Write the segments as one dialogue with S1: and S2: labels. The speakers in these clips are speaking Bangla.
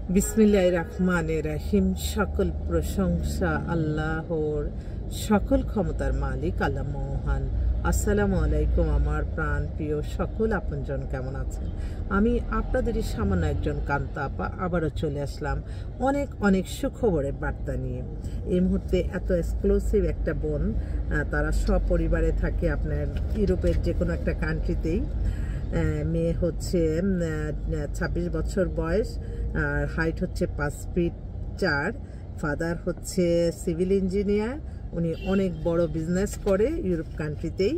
S1: বিসমিল্লাহির রহমানির রহিম। সকল প্রশংসা আল্লাহর, সকল ক্ষমতার মালিক আল্লাহ মহান। আসসালামু আলাইকুম আমার প্রাণ প্রিয় সকল আপনজন, কেমন আছেন? আমি আপনাদেরই সামান্য একজন কান্তা আপা আবারও চলে আসলাম অনেক অনেক সুখবরের বার্তা নিয়ে। এই মুহূর্তে এত এক্সক্লুসিভ একটা বোন, তারা সপরিবারে থাকে আপনার ইউরোপের যে কোনো একটা কান্ট্রিতেই। মেয়ে হচ্ছে 26 বছর বয়স, আর হাইট হচ্ছে 5 ফিট 4। ফাদার হচ্ছে সিভিল ইঞ্জিনিয়ার, উনি অনেক বড় বিজনেস করে ইউরোপ কান্ট্রিতেই।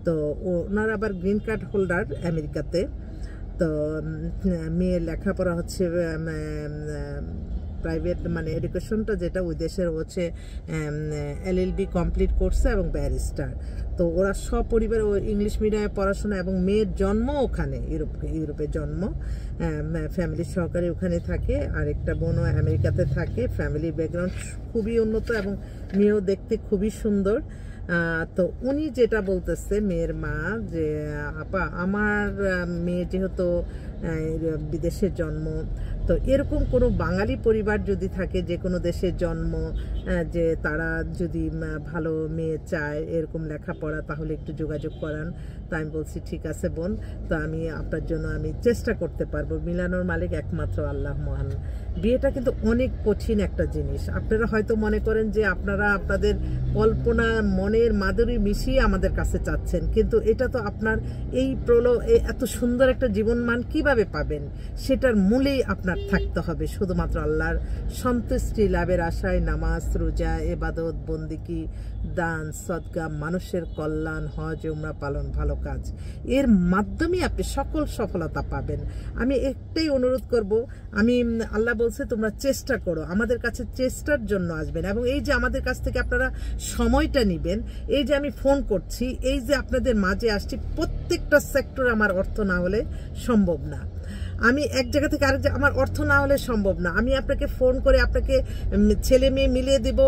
S1: তো ওনার আবার গ্রিন কার্ড হোল্ডার আমেরিকাতে। তো মেয়ের লেখাপড়া হচ্ছে প্রাইভেট, মানে এডুকেশনটা যেটা ওই দেশের হচ্ছে LLB কমপ্লিট করছে এবং ব্যারিস্টার। তো ওরা সপরিবার ইংলিশ মিডিয়ামে পড়াশোনা, এবং মেয়ের জন্ম ওখানে, ইউরোপে জন্ম, ফ্যামিলি সহকারে ওখানে থাকে। আর একটা বোনও আমেরিকাতে থাকে। ফ্যামিলি ব্যাকগ্রাউন্ড খুবই উন্নত এবং মেয়েও দেখতে খুবই সুন্দর। তো উনি যেটা বলতেছে মেয়ের মা, যে আপা আমার মেয়ে যেহেতু বিদেশে জন্ম, তো এরকম কোনো বাঙালি পরিবার যদি থাকে, যে কোনো দেশের জন্ম, যে তারা যদি ভালো মেয়ে চায় এরকম লেখাপড়া, তাহলে একটু যোগাযোগ করান। তো আমি বলছি ঠিক আছে বোন, তো আমি আপনার জন্য আমি চেষ্টা করতে পারবো। মিলানোর মালিক একমাত্র আল্লাহ মহান। বিয়েটা কিন্তু অনেক কঠিন একটা জিনিস। আপনারা হয়তো মনে করেন যে আপনারা আপনাদের কল্পনা, মনের মাধুরী মিশিয়ে আমাদের কাছে চাচ্ছেন, কিন্তু এটা তো আপনার এই এত সুন্দর একটা জীবনমান কিভাবে পাবেন, সেটার মূলেই আপনার থাকতে হবে শুধুমাত্র আল্লাহর সন্তুষ্টি লাভের আশায় নামাজ, রোজা, ইবাদত, বন্দিকি, দান, সদকা, মানুষের কল্যাণ, হজ, উমরা পালন, ভালো কাজ, এর মাধ্যমে আপনি সকল সফলতা পাবেন। আমি একটাই অনুরোধ করব, আল্লাহ বলছে তোমরা চেষ্টা করো, আমাদের কাছে চেষ্টার জন্য আসবেন। এবং এই যে আমাদের কাছ থেকে আপনারা সময়টা নেবেন, এই যে আমি ফোন করছি, এই যে আপনাদের মাঝে আসছি, প্রত্যেকটা সেক্টর আমার অর্থ না হলে সম্ভব না। আমি এক জায়গা থেকে আরেক জায়গা, আমার অর্থ না হলে সম্ভব না। আমি আপনাকে ফোন করে আপনাকে ছেলে মেয়ে মিলিয়ে দিব,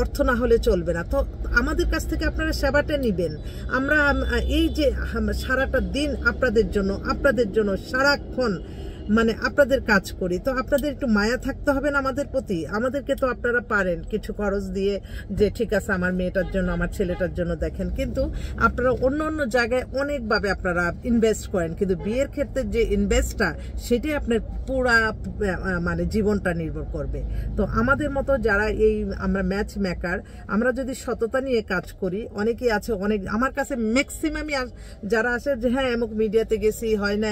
S1: অর্থ না হলে চলবে না। তো আমাদের কাছ থেকে আপনারা সেবাটা নেবেন। আমরা এই যে সারাটা দিন আপনাদের জন্য সারাক্ষণ মানে আপনাদের কাজ করি, তো আপনাদের একটু মায়া থাকতে হবে না আমাদের প্রতি। আমাদেরকে তো আপনারা পারেন কিছু খরচ দিয়ে, যে ঠিক আছে আমার মেয়েটার জন্য, আমার ছেলেটার জন্য দেখেন, কিন্তু আপনারা অন্য জায়গায় অনেকভাবে আপনারা ইনভেস্ট করেন, কিন্তু বিয়ের ক্ষেত্রে যে ইনভেস্টটা, সেটাই আপনার পুরা মানে জীবনটা নির্ভর করবে। তো আমাদের মতো যারা আমরা ম্যাচ মেকার, আমরা যদি সততা নিয়ে কাজ করি, অনেকেই আছে, আমার কাছে ম্যাক্সিমামই যারা আসে যে হ্যাঁ এমক মিডিয়াতে গেছি, হয় না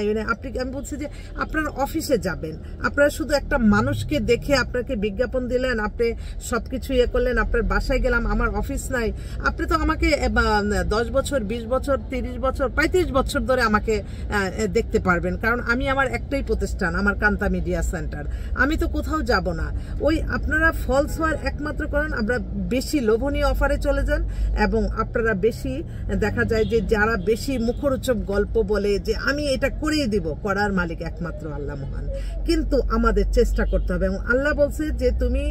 S1: আমি বলছি যে আপনারা অফিসে যাবেন, আপনারা শুধু একটা মানুষকে দেখে আপনাকে বিজ্ঞাপন দিলেন, আপনি সবকিছু করলেন, আপনার বাসায় গেলাম, আমার অফিস নাই। আপনি তো আমাকে 10 বছর, 20 বছর, 30 বছর, 35 বছর ধরে আমাকে দেখতে পারবেন, কারণ আমি আমার একটাই প্রতিষ্ঠান, আমার কান্তা মিডিয়া সেন্টার। আমি তো কোথাও যাব না। আপনারা ফলস হওয়ার একমাত্র কারণ, আমরা বেশি লোভনীয় অফারে চলে যান, এবং আপনারা বেশি দেখা যায় যে যারা বেশি মুখরোচক গল্প বলে যে আমি এটা করেই দিব, করার মালিক একমাত্র আল্লাহ মহান। কিন্তু আমাদের চেষ্টা করতে হবে, এবং আল্লাহ বলছে যে তুমি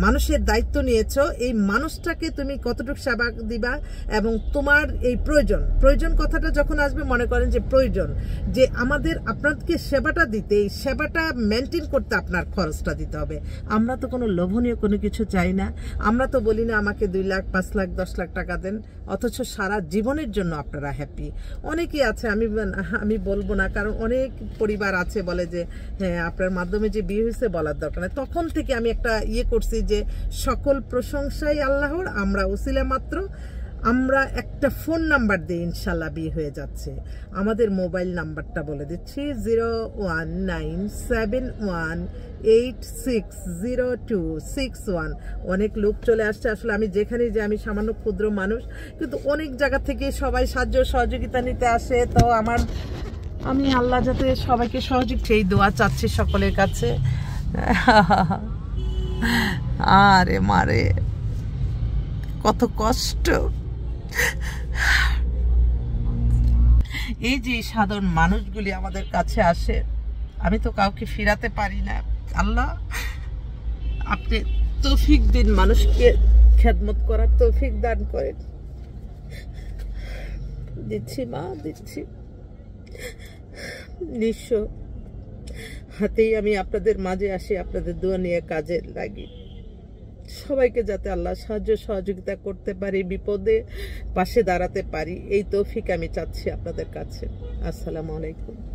S1: মানুষের দায়িত্ব নিয়েছো, এই মানুষটাকে তুমি কতটুকু সেবা দিবা, এবং তোমার এই প্রয়োজন কথাটা যখন আসবে, মনে করেন যে প্রয়োজন, যে আপনাদেরকে সেবাটা দিতে, এই সেবাটা মেনটেন করতে আপনার খরচটা দিতে হবে। আমরা তো কোনো লোভনীয় কোনো কিছু চাই না। আমরা তো বলি না আমাকে 2 লাখ, 5 লাখ, 10 লাখ টাকা দেন, অথচ সারা জীবনের জন্য আপনারা হ্যাপি। অনেকেই আছে, আমি বলবো না, কারণ অনেক পরিবার আছে বলে যে হ্যাঁ আপনার মাধ্যমে যে বিয়ে হয়েছে বলার দরকার নেই। তখন থেকে আমি একটা করছি যে সকল প্রশংসাই আল্লাহর, আমরা উসিলা মাত্র, আমরা একটা ফোন নাম্বার দিয়ে ইনশাল্লাহ বিয়ে হয়ে যাচ্ছে। আমাদের মোবাইল নাম্বারটা বলে দিচ্ছি, 01971860261। অনেক লোক চলে আসছে, আসলে আমি যেখানে যে আমি সামান্য ক্ষুদ্র মানুষ, কিন্তু অনেক জায়গা থেকে সবাই সাহায্য সহযোগিতা নিতে আসে। তো আমি আল্লাহ যাতে সবাইকে সেই দোয়া চাচ্ছি সকলের কাছে। আরে মারে কত কষ্ট। এই যে সাধারণ মানুষগুলি আমাদের কাছে আসে, আমি তো কাউকে ফিরাতে পারি না। আল্লাহ আপনি তৌফিক দিন, মানুষকে খেদমত করার তৌফিক দান করেন। দিচ্ছি মা, দিচ্ছি। নিঃস্ব হাতেই আমি আপনাদের মাঝে আসি, আপনাদের দোয়া নিয়ে কাজে লাগি। সবাইকে যাতে আল্লাহ সাহায্য সহযোগিতা করতে পারি, বিপদে পাশে দাঁড়াতে পারি, এই তৌফিক আমি চাচ্ছি আপনাদের কাছে। আসসালামু আলাইকুম।